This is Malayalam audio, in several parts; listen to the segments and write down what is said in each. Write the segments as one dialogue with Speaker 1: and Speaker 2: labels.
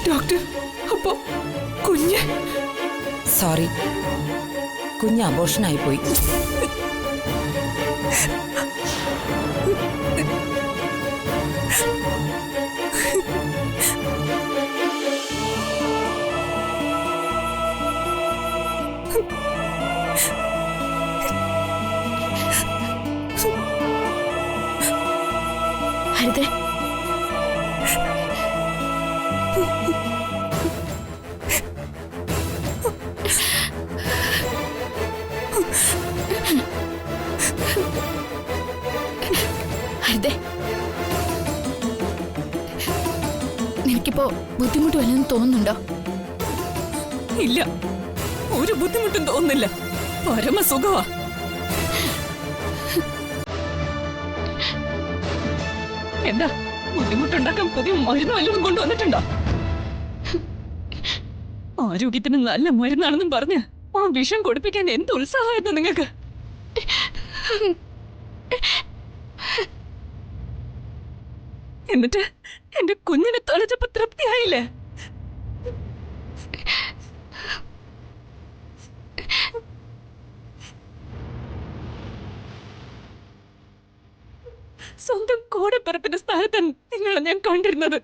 Speaker 1: ഡോക്ടർ, അപ്പോ കുഞ്ഞ്?
Speaker 2: സോറി, കുഞ്ഞ് അബോർഷനായി പോയി.
Speaker 3: ഹരിതേ, ഹരിതേ, നിനക്കിപ്പോ ബുദ്ധിമുട്ട് വല്ലതും തോന്നുന്നുണ്ടോ?
Speaker 1: ഇല്ല, ഒരു ബുദ്ധിമുട്ടും തോന്നുന്നില്ല. പരമസുഖമാ. എന്താ ബുദ്ധിമുട്ടുണ്ടാക്കാൻ പുതിയ മരുന്ന് വല്ലതും കൊണ്ടുവന്നിട്ടുണ്ടോ? ആരോഗ്യത്തിന് നല്ല മരുന്നാണെന്നും പറഞ്ഞ് ആ വിഷം കൊടുപ്പിക്കാൻ എന്ത് ഉത്സാഹമായിരുന്നു നിങ്ങൾക്ക്. എന്നിട്ട് എന്റെ കുഞ്ഞിനെ തൊലച്ചപ്പോ തൃപ്തിയായില്ലേ? സ്വന്തം കൂടെപ്പിറപ്പിന്റെ സ്ഥാനത്താണ് നിങ്ങളെ ഞാൻ കണ്ടിരുന്നത്,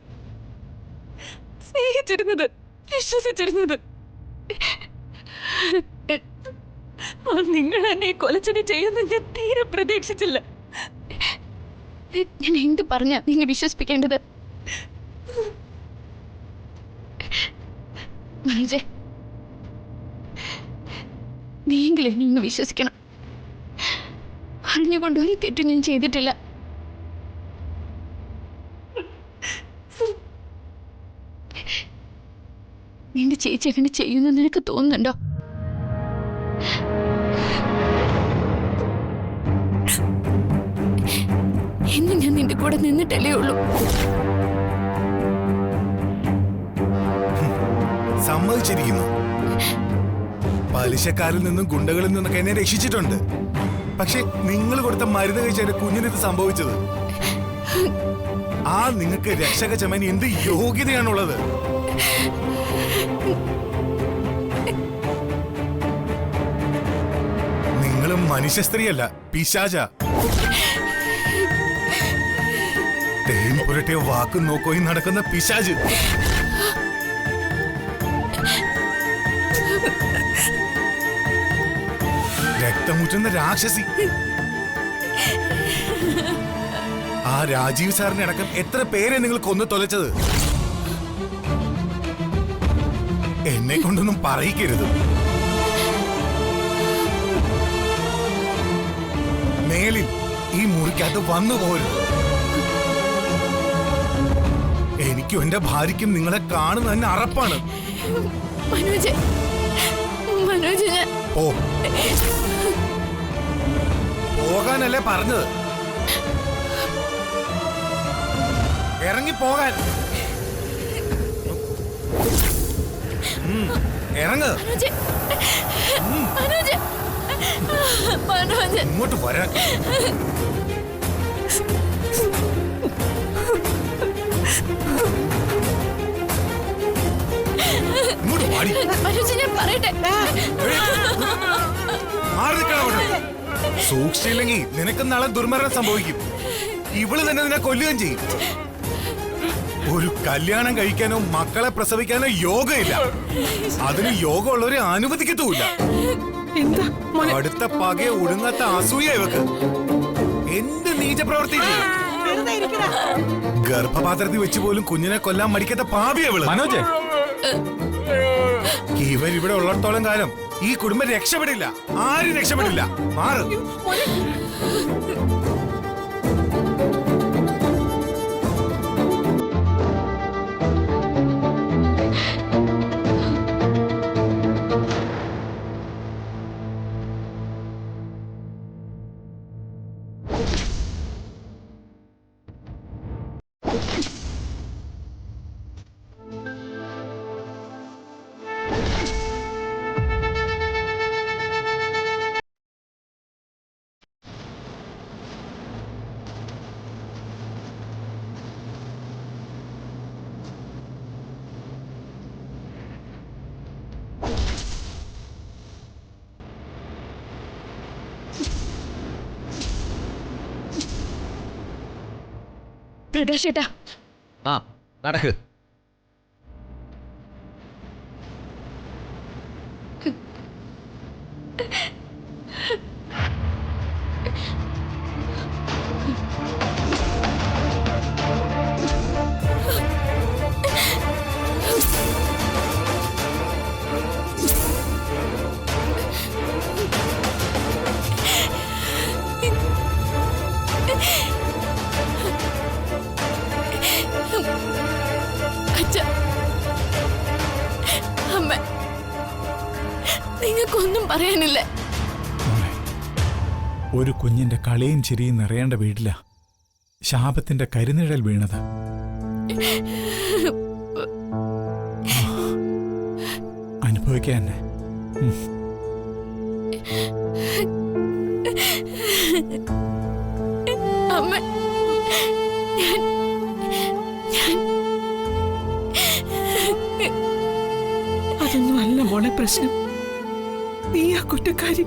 Speaker 1: സ്നേഹിച്ചിരുന്നത്, വിശ്വസിച്ചിരുന്നത്. നിങ്ങൾ എന്നെ കൊലച്ചടി ചെയ്യുന്ന ഞാൻ തീരെ പ്രതീക്ഷിച്ചില്ല.
Speaker 3: ഞാൻ എന്ത് പറഞ്ഞ നിങ്ങൾ വിശ്വസിപ്പിക്കേണ്ടത്? മനോജേ, നീയെങ്കിലും നിങ്ങൾ വിശ്വസിക്കണം. അറിഞ്ഞുകൊണ്ട് ഒരു തെറ്റും ഞാൻ ചെയ്തിട്ടില്ല. നിന്റെ ചേച്ചി അങ്ങനെ ചെയ്യുന്നു നിനക്ക് തോന്നുന്നുണ്ടോ? എന്ന് ഞാൻ നിന്റെ കൂടെ നിന്നിട്ടല്ലേ ഉള്ളൂ.
Speaker 4: സമ്മതിച്ചിരിക്കുന്നു. പലിശക്കാരിൽ നിന്നും ഗുണ്ടകളിൽ നിന്നൊക്കെ എന്നെ രക്ഷിച്ചിട്ടുണ്ട്. പക്ഷെ നിങ്ങൾ കൊടുത്ത മരുന്ന് കഴിച്ച കുഞ്ഞിനിത് സംഭവിച്ചത്. ആ നിങ്ങൾക്ക് രക്ഷക ചമൻ എന്ത് യോഗ്യതയാണുള്ളത്? നിങ്ങളും മനുഷ്യ സ്ത്രീയല്ല, പിശാച. തേൻ പുരട്ടിയ വാക്കും നോക്കോയി നടക്കുന്ന പിശാച്. രക്തമുറ്റുന്ന രാക്ഷസി. ആ രാജീവ് സാറിനെ അടക്കം എത്ര പേരെ നിങ്ങൾ കൊന്നു തൊലച്ചത്? എന്നെ കൊണ്ടൊന്നും പറയിക്കരുത്. മേലിൽ ഈ മുറിക്കകത്ത് വന്നു പോരുത്. എനിക്കും എന്റെ ഭാര്യയ്ക്കും നിങ്ങളെ കാണുന്ന തന്നെ അറപ്പാണ്. പോകാനല്ലേ പറഞ്ഞത്? ഇറങ്ങിപ്പോകാൻ. ഇറങ്ങ്. ഇങ്ങോട്ട് വരാൻ. ഇങ്ങോട്ട് വാടി. സൂക്ഷിച്ചില്ലെങ്കിൽ നിനക്ക് നാളെ ദുർമരണം സംഭവിക്കും. ഇവള് തന്നെ നിന്നെ കൊല്ലുകയും ചെയ്യും. ഒരു കല്യാണം കഴിക്കാനോ മക്കളെ പ്രസവിക്കാനോ യോഗമില്ല. അതിന് യോഗമുള്ളവരെ അനുവദിക്കത്തുമില്ല. അടുത്ത പകയെ ഒടുങ്ങാത്ത അസൂയ ഇവക്ക്. എന്ത് നീച പ്രവൃത്തി! ഗർഭപാത്രത്തിൽ വെച്ച് പോലും കുഞ്ഞിനെ കൊല്ലാൻ മടിക്കാത്ത പാപിയവള്. മനോജ്, ഇവരിവിടെ ഉള്ളിടത്തോളം കാലം ഈ കുടുംബം രക്ഷപ്പെടില്ല. ആരും രക്ഷപ്പെടില്ല. മാറ്.
Speaker 3: പ്രകാശ് ചേട്ടാ,
Speaker 5: ആ നടക്ക്.
Speaker 3: അച്ഛാ, അമ്മ, നിങ്ങൾക്കൊന്നും പറയാനില്ല.
Speaker 4: ഒരു കുഞ്ഞിന്റെ കളിയും ചിരിയും നിറയേണ്ട വീട്ടിലാ ശാപത്തിന്റെ കരിനിഴൽ വീണത്. അനുഭവിക്കാൻ തന്നെ.
Speaker 3: അമ്മ,
Speaker 1: അതൊന്നും അല്ല മോളെ പ്രശ്നം. നീ ആ കുറ്റക്കാരി.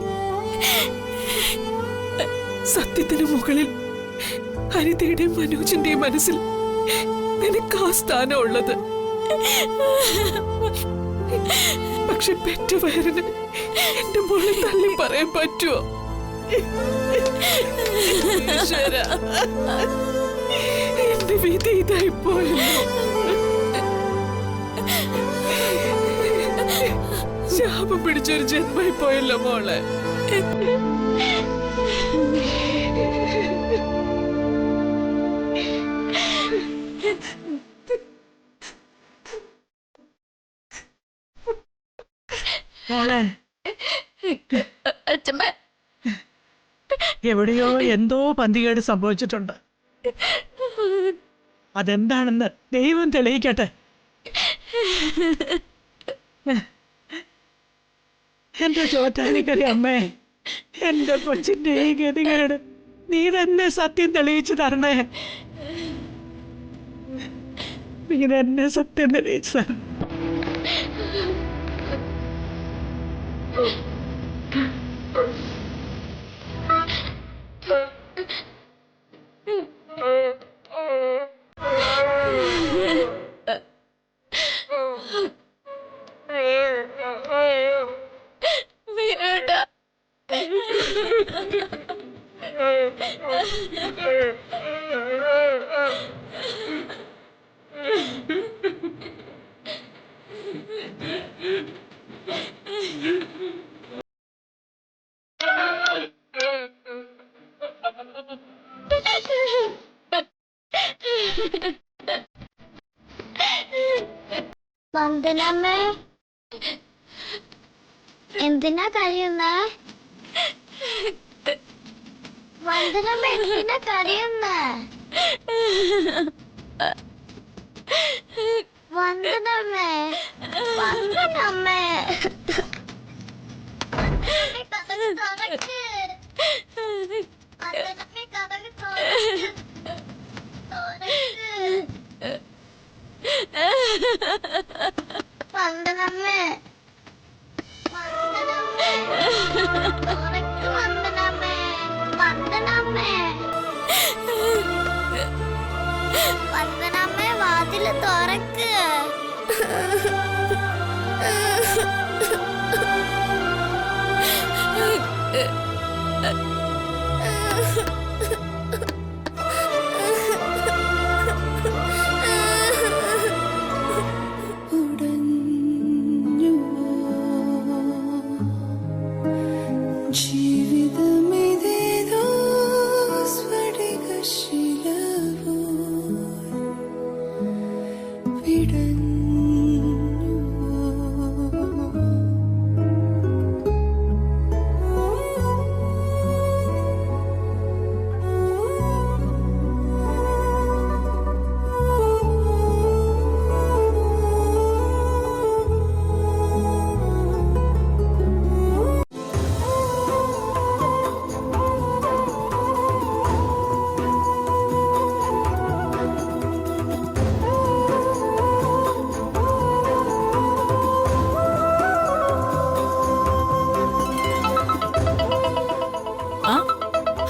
Speaker 1: സത്യത്തിന് മുകളിൽ ഹരിതയുടെയും മനോജിന്റെയും മനസ്സിൽ നിനക്ക് ആ സ്ഥാനം ഉള്ളത്. പക്ഷെ പെറ്റ വയറിന് എന്റെ മോളെ തള്ളി പറയാൻ പറ്റുമോ? ഈശ്വരാ, എന്റെ വിധി ഇതായി പോയല്ലോ. ശാപം പിടിച്ചൊരു ജന്മായി പോയല്ലോ മോളെ.
Speaker 6: മോളെ,
Speaker 3: അച്ഛമ്മ,
Speaker 6: എവിടെയോ എന്തോ പന്തികേട് സംഭവിച്ചിട്ടുണ്ട്. അതെന്താണെന്ന് ദൈവം തെളിയിക്കട്ടെ. എന്റെ ചോറ്റാനിക്കരി അമ്മേ, എന്റെ കൊച്ചിന്റെ ഈ ഗതികേട് നീ തന്നെ സത്യം തെളിയിച്ചു തരണേ. നീ തന്നെ സത്യം തെളിയിച്ചു തരണം.
Speaker 3: വീരേട്ടാ,
Speaker 7: വന്ദനമ്മേ, എന്തിനാ കരയുന്നേ? വന്ദനമ്മ എന്തിനാ കരയുന്നേ? വന്ദനമ്മേ, വന്ദനമ്മേ, കഥക് തുറക്ക്. വന്ദനമ്മേ, കഥക് തുറക്ക്. വന്ദനമ്മേ, വന്ദനമ്മേ, തുറക്ക് വന്ദനമ്മേ, വന്ദനമ്മേ, വന്ദനമ്മേ, വാതില് തുറക്ക്.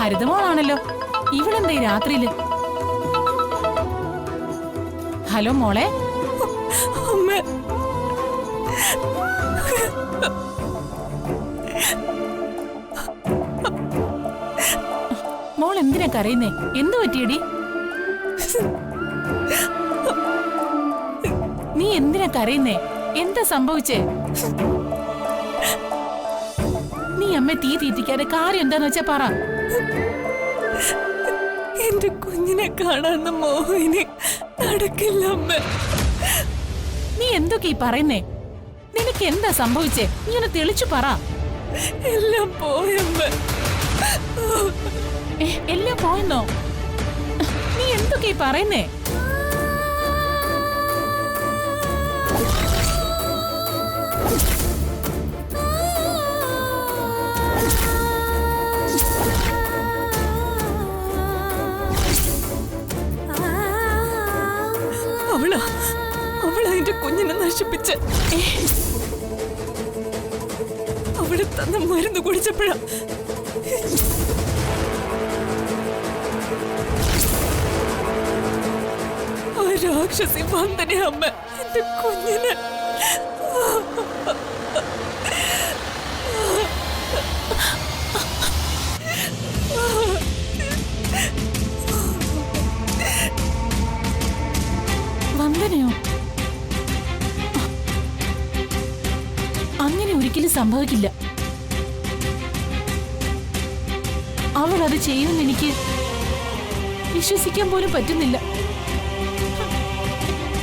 Speaker 1: ഹരിതമോളാണല്ലോ. ഇവളെന്താ ഈ രാത്രിയില്?
Speaker 8: ഹലോ മോളെ.
Speaker 1: അമ്മ,
Speaker 8: മോൾ എന്തിനാ കരയുന്നേ? എന്തു പറ്റിയടി? നീ എന്തിനാ കരയുന്നേ? എന്താ സംഭവിച്ചേ? നീ അമ്മ തീ തീറ്റിക്കാതെ കാര്യം എന്താന്ന് വെച്ചാ പറ.
Speaker 1: എന്റെ കുഞ്ഞിനെ കാണാന്ന മോഹിനി നടക്കില്ല അമ്മ.
Speaker 8: നീ എന്തൊക്കെ ഈ പറയുന്നേ? നിനക്ക് എന്താ സംഭവിച്ചേ? നീ ഒന്ന് തെളിച്ചു പറ.
Speaker 1: എല്ലാം പോയമ്മ.
Speaker 8: എല്ലാം പോയെന്നോ? നീ എന്തൊക്കെ ഈ പറയുന്നേ?
Speaker 1: അവളാ എന്റെ കുഞ്ഞിനെ നശിപ്പിച്ച്. അവള് തന്ന മരുന്ന് കുടിച്ചപ്പോഴാ ആ രാക്ഷസി വന്ദനെ അമ്മ എന്റെ കുഞ്ഞിനെ.
Speaker 8: വന്ദനയോ? അങ്ങനെ ഒരിക്കലും സംഭവിക്കില്ല. അവൾ അത് ചെയ്യുമെന്ന് എനിക്ക് വിശ്വസിക്കാൻ പോലും പറ്റുന്നില്ല.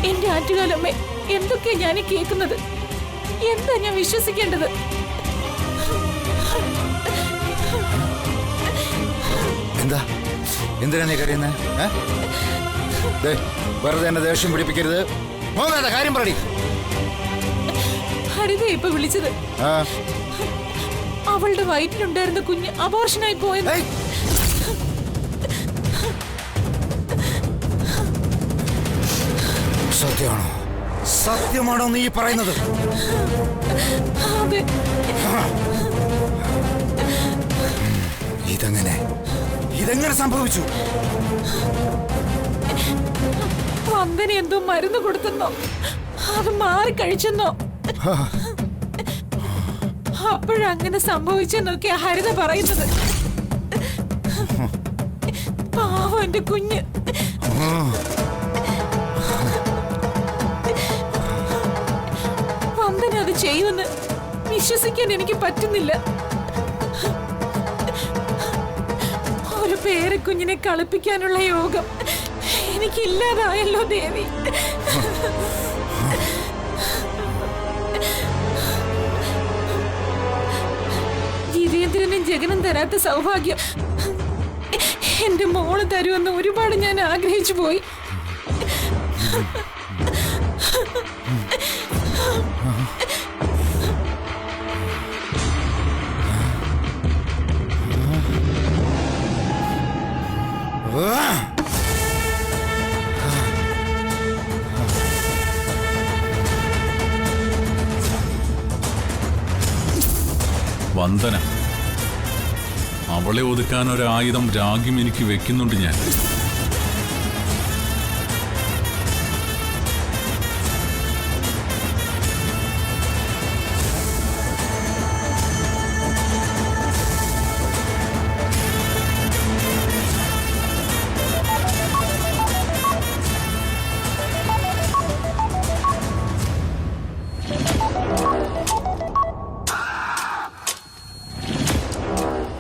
Speaker 8: എന്റെ ആറ്റുകാലമ്മേ, എന്തൊക്കെയാ ഞാൻ കേൾക്കുന്നത്? എന്താ ഞാൻ വിശ്വസിക്കേണ്ടത്?
Speaker 9: എന്താ എന്തിനാ നീ കരയുന്നേ? വെറുതെ എന്നെ ദേഷ്യം പിടിപ്പിക്കരുത്. കാര്യം പറടി.
Speaker 8: ഹരിത ഇപ്പൊ വിളിച്ചത്. അവളുടെ വയറ്റിലുണ്ടായിരുന്ന കുഞ്ഞ് അബോർഷനായി പോയത്.
Speaker 9: സത്യമാണോ? സത്യമാണോ നീ പറയുന്നത്?
Speaker 8: അതെ.
Speaker 9: ഇതെങ്ങനെ സംഭവിച്ചു?
Speaker 8: വന്ദന എന്തോ മരുന്ന് കൊടുത്തെന്നോ അത് മാറി കഴിച്ചെന്നോ അപ്പോഴങ്ങനെ സംഭവിച്ചെന്നൊക്കെയാ ഹരിത പറയുന്നത്. പാവം എന്റെ കുഞ്ഞ്. വന്ദന അത് ചെയ്യുമെന്ന് വിശ്വസിക്കാൻ എനിക്ക് പറ്റുന്നില്ല. ഒരു പേരക്കുഞ്ഞിനെ കളിപ്പിക്കാനുള്ള യോഗം എനിക്കില്ലാതായല്ലോ ദേവി. ജിതേന്ദ്രനും ജഗനും തരാത്ത സൗഭാഗ്യം എന്റെ മോള് തരുമെന്ന് ഒരുപാട് ഞാൻ ആഗ്രഹിച്ചു പോയി.
Speaker 10: വന്ദന, അവളെ ഒതുക്കാൻ ഒരായുധം രാഗ്യം എനിക്ക് വെക്കുന്നുണ്ട് ഞാൻ.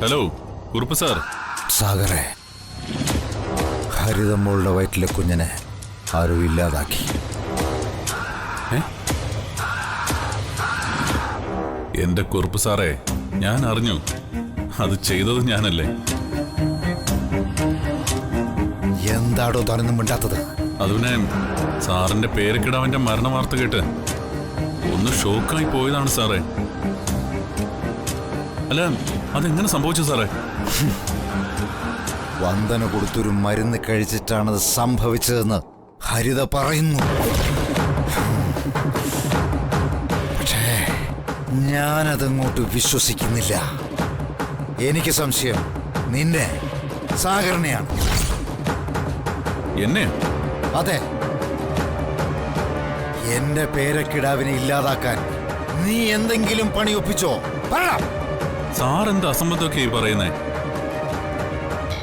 Speaker 10: Hello Kurup sir.
Speaker 9: സാഗറെ, ഹരിതമ്മളുടെ വയറ്റിലെ കുഞ്ഞിനെ ആരും ഇല്ലാതാക്കി.
Speaker 10: എന്റെ കുറുപ്പ് സാറേ, ഞാൻ അറിഞ്ഞു. അത് ചെയ്തത് ഞാനല്ലേ.
Speaker 9: എന്താടോ താനൊന്നും മിണ്ടാത്തത്?
Speaker 10: അത് പിന്നെ സാറിന്റെ പേരക്കിടാവന്റെ മരണ വാർത്ത കേട്ട് ഒന്ന് ഷോക്കായി പോയതാണ് സാറേ. അല്ല, അതെങ്ങനെ സംഭവിച്ചു സാറേ?
Speaker 9: വന്ദന കൊടുത്തൊരു മരുന്ന് കഴിച്ചിട്ടാണത് സംഭവിച്ചതെന്ന് ഹരിത പറയുന്നു. പക്ഷേ ഞാനതങ്ങോട്ട് വിശ്വസിക്കുന്നില്ല. എനിക്ക് സംശയം നിന്നെ, സാഗറിനെയാണ്.
Speaker 10: എന്നെ?
Speaker 9: അതെ, എന്റെ പേരക്കിടാവിനെ ഇല്ലാതാക്കാൻ നീ എന്തെങ്കിലും പണി ഒപ്പിച്ചോ? പറ.
Speaker 10: സാർ എന്ത് അസംബന്ധമൊക്കെ പറയുന്നേ?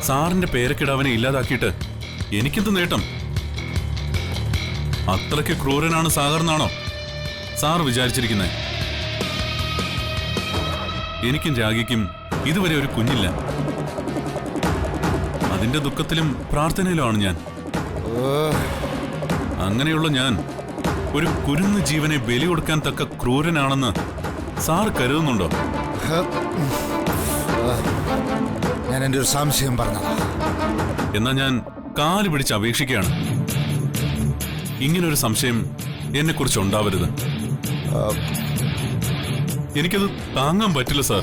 Speaker 10: സാറിന്റെ പേരക്കിടാവിനെ ഇല്ലാതാക്കിയിട്ട് എനിക്കെന്ത് നേട്ടം? അത്രയ്ക്ക് ക്രൂരനാണ് സാഗർ എന്നാണോ സാർ വിചാരിച്ചിരിക്കുന്നത്? എനിക്കും രാഗിക്കും ഇതുവരെ ഒരു കുഞ്ഞില്ല. അതിന്റെ ദുഃഖത്തിലും പ്രാർത്ഥനയിലുമാണ് ഞാൻ. അങ്ങനെയുള്ള ഞാൻ ഒരു കുരുന്നു ജീവനെ ബലി കൊടുക്കാൻ തക്ക ക്രൂരനാണെന്ന് സാർ കരുതുന്നുണ്ടോ?
Speaker 9: ഞാൻ എന്റെ ഒരു സംശയം പറഞ്ഞതാ.
Speaker 10: എന്നാ ഞാൻ കാല് പിടിച്ച് അപേക്ഷിക്കുകയാണ്, ഇങ്ങനൊരു സംശയം എന്നെ കുറിച്ച് ഉണ്ടാവരുത്. എനിക്കത് താങ്ങാൻ പറ്റില്ല സാർ.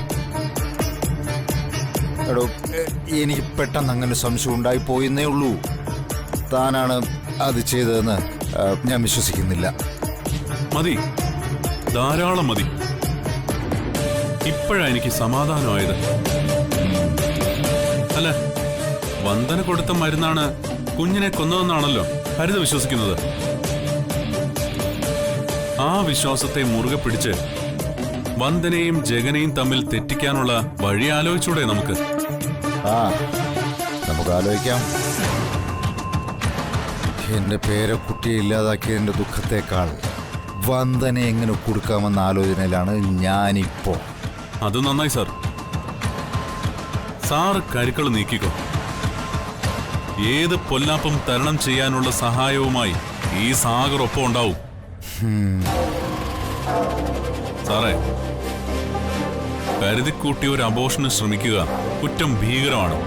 Speaker 9: എടോ, എനിക്ക് പെട്ടെന്ന് അങ്ങനെ സംശയം ഉണ്ടായി പോയെന്നേ ഉള്ളൂ. താനാണ് അത് ചെയ്തതെന്ന് ഞാൻ വിശ്വസിക്കുന്നില്ല.
Speaker 10: മതി, ധാരാളം മതി. ഇപ്പോഴാ എനിക്ക് സമാധാനമായത്. അല്ല, വന്ദന കൊടുത്ത മരുന്നാണ് കുഞ്ഞിനെ കൊന്നതെന്നാണല്ലോ ഹരിത വിശ്വസിക്കുന്നത്. ആ വിശ്വാസത്തെ മുറുകെ പിടിച്ച് വന്ദനയും ജഗനെയും തമ്മിൽ തെറ്റിക്കാനുള്ള വഴി ആലോചിച്ചൂടെ നമുക്ക്?
Speaker 9: നമുക്ക് ആലോചിക്കാം. എന്റെ പേരക്കുട്ടിയെ ഇല്ലാതാക്കിയതിന്റെ ദുഃഖത്തെക്കാൾ വന്ദനെ എങ്ങനെ കൊടുക്കാമെന്ന ആലോചനയിലാണ് ഞാനിപ്പോ.
Speaker 10: അത് നന്നായി സാർ. സാറ് കരുക്കൾ നീക്കിക്കോ. ഏത് പൊല്ലാപ്പും തരണം ചെയ്യാനുള്ള സഹായവുമായി ഈ സാഗർ ഒപ്പം ഉണ്ടാവും. സാറേ, കരുതിക്കൂട്ടി ഒരു അബോഷന് ശ്രമിക്കുക കുറ്റം ഭീകരമാണ്.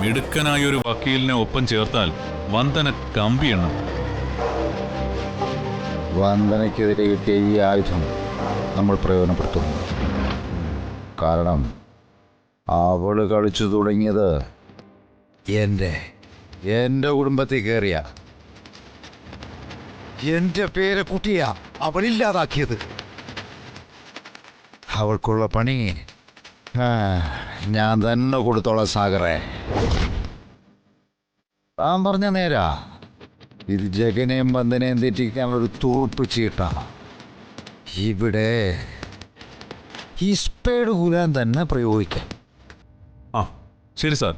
Speaker 10: മിടുക്കനായ ഒരു വക്കീലിനെ ഒപ്പം ചേർത്താൽ വന്ദന കമ്പിയാണ്.
Speaker 9: വന്ദനയ്ക്കെതിരെ കിട്ടിയ ഈ ആയുധം നമ്മൾ പ്രയോജനപ്പെടുത്തുന്നു. കാരണം അവള് കളിച്ചു തുടങ്ങിയത് എന്റെ കുടുംബത്തിൽ കയറിയ എന്റെ പേരക്കുട്ടിയാ അവളില്ലാതാക്കിയത്. അവൾക്കുള്ള പണി ഞാൻ തന്നെ കൊടുത്തോളാം സാഗറെ. താൻ പറഞ്ഞ നേരാ, ഇത് ജഗനെയും വന്ദനയും തെറ്റിക്കാനൊരു തൂപ്പ് ചീട്ടാ. ഇവിടെ ഈ സ്പേഡ് കൂലാൻ തന്നെ പ്രയോഗിക്കാം.
Speaker 10: ആ ശരി സാർ.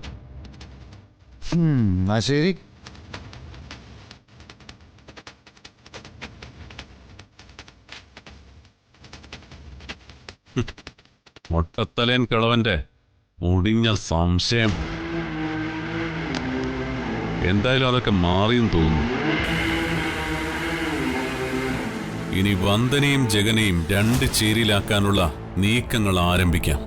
Speaker 9: ആ ശരി.
Speaker 10: മൊട്ടത്തലേൻ കിളവന്റെ മുടിഞ്ഞ സംശയം. എന്തായാലും അതൊക്കെ മാറിയെന്ന് തോന്നുന്നു. ഇനി വന്ദനയും ജഗനെയും രണ്ട് ചേരിയിലാക്കാനുള്ള നീക്കങ്ങൾ ആരംഭിക്കാം.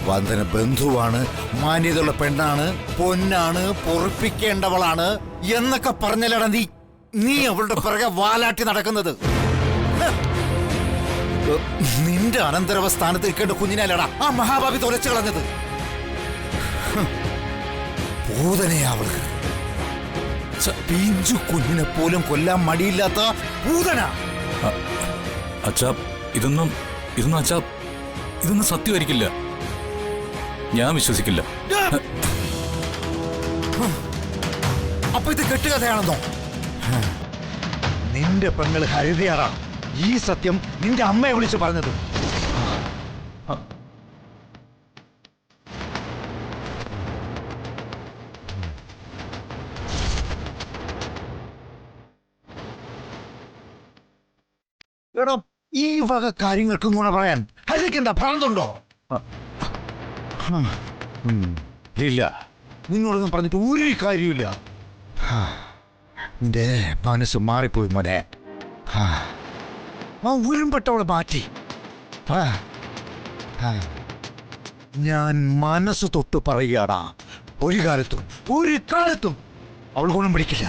Speaker 9: വന്ദന ബന്ധുവാണ്, മാന്യതയുള്ള പെണ്ണാണ്, പൊന്നാണ്, പൊറുപ്പിക്കേണ്ടവളാണ് എന്നൊക്കെ പറഞ്ഞല്ലടാ നീ അവളുടെ പിറകെ വാലാട്ടി നടക്കുന്നത്. നിന്റെ അനന്തരവ സ്ഥാനത്ത് ഇരിക്കേണ്ട കുഞ്ഞിനല്ലടാ ആ മഹാഭാവി തുലച്ചു കളഞ്ഞത്. പൂതനയാവള്, പിഞ്ചു കുഞ്ഞിനെ പോലും കൊല്ലാൻ മടിയില്ലാത്ത പൂതന.
Speaker 11: അച്ഛാ ഇതൊന്നും അച്ഛാ
Speaker 10: ഇതൊന്നും സത്യമായിരിക്കില്ല. ഞാൻ വിശ്വസിക്കില്ല.
Speaker 9: അപ്പൊ ഇത് കെട്ടുകഥയാണെന്നോ? നിന്റെ പെങ്ങൾ ഹരിതയാറാ ഈ സത്യം നിന്റെ അമ്മയെ വിളിച്ച് പറഞ്ഞത്. എടോ, ഈ വക കാര്യങ്ങൾക്ക് നുണ പറയാൻ ഹരിക്ക് എന്താ ഭ്രാന്തുണ്ടോ? ഇല്ല, നിങ്ങളൊന്നും പറഞ്ഞിട്ട് ഒരു കാര്യമില്ല. എന്റെ മനസ്സ് മാറിപ്പോയി മോനെ. ആ ഉരുമ്പെട്ടവളെ മാറ്റി. ഞാൻ മനസ്സ് തൊട്ട് പറയുകയാടാ, ഒരു കാലത്തും അവൾ ഗുണം പിടിക്കില്ല.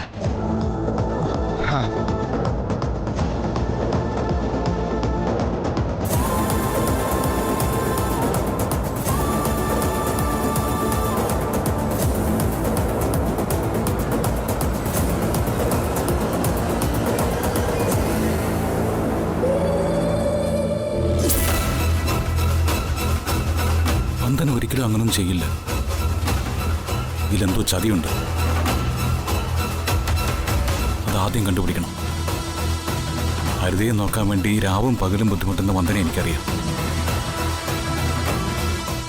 Speaker 10: വന്ദന ഒരിക്കലും അങ്ങനൊന്നും ചെയ്യില്ല. ഇതിലെന്തോ ചതിയുണ്ട്. അതാദ്യം കണ്ടുപിടിക്കണം. ഹരിതയെ നോക്കാൻ വേണ്ടി രാവും പകലും ബുദ്ധിമുട്ടുന്ന വന്ദന എനിക്കറിയാം.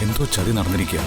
Speaker 10: എന്തോ ചതി നടന്നിരിക്കുക.